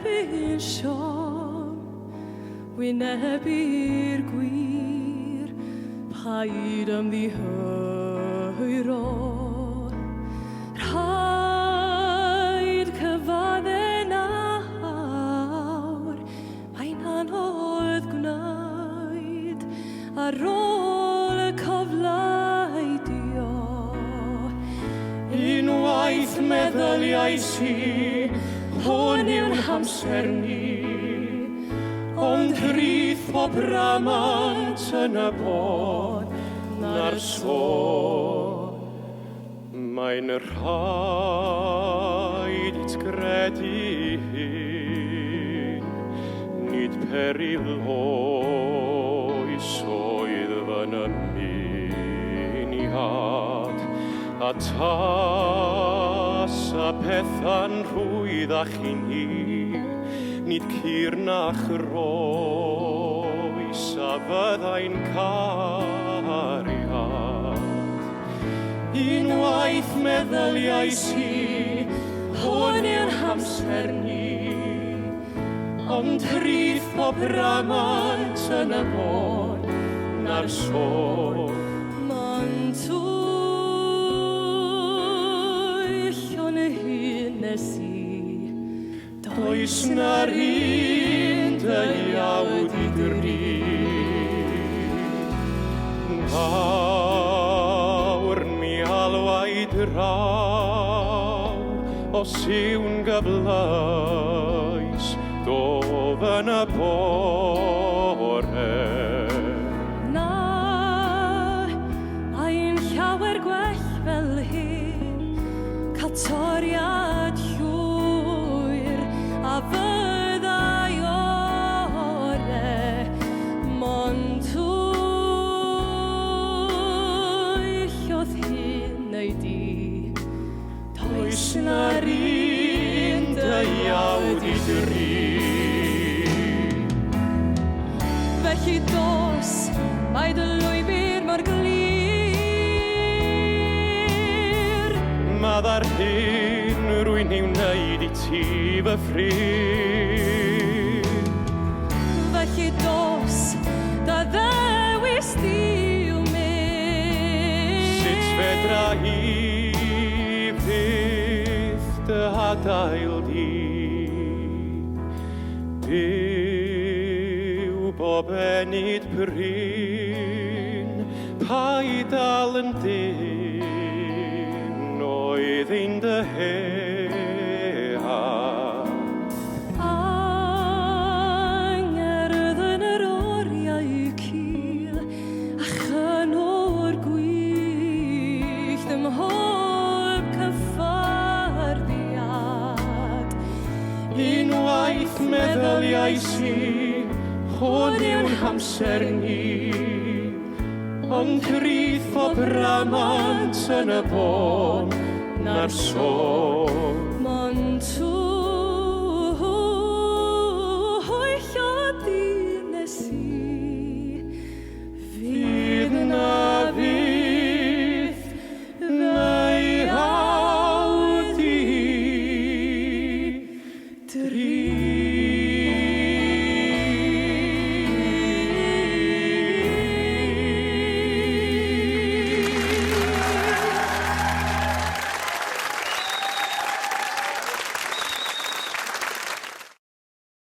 erbyn Sion, wynebu'r gwir, paid ymddihyro. Rhaid cyfadde nawr, mae'n anodd gwneud ar ôl y cofleidio. Unwaith meddyliais i, hwn yw'n hamser ni, ond rhydd o bramant yn y bon na'r sôn. Mae'n rhaid i'th gredu hyn, nid peril oes oedd fy ymuniad, a tas a petha'n rhwyddach i ni, nid cyrnach roes a fyddai'n cariad. Unwaith meddyliais i, hwn yw'n hamser ni, ond rhydd o bramant yn y bon na'r sôn. Ma'n twyll o'n hynnes i, does na'r un deuawd i drin. Nawr mi alwaid raw, os yw'n gyfleus, dof yn y bore. Na, mae'n llawer gwell fel hyn, cael toriad llwyr a fyddai ore. Mond twyll oedd hyn ei di, does na'r un deuawd i drin. Felly dos, mae dy lwybr mor glir. Maddar hyn rwy'n i'w wneud i ti fy ffrind. Felly dos, da ddewis di yw mynd. Sut fedra i fydd dy hadael di? Byw bob enid bryn, paid dal yn dyn, oedd ein dy head. Angerdd yn yr oriau cil, a chynor gwyllt ym mhob cyffarddiad. Unwaith meddyliais i, hwn yw'n hamser ni, ond rhydd o bramant yn y bon na'r sôn.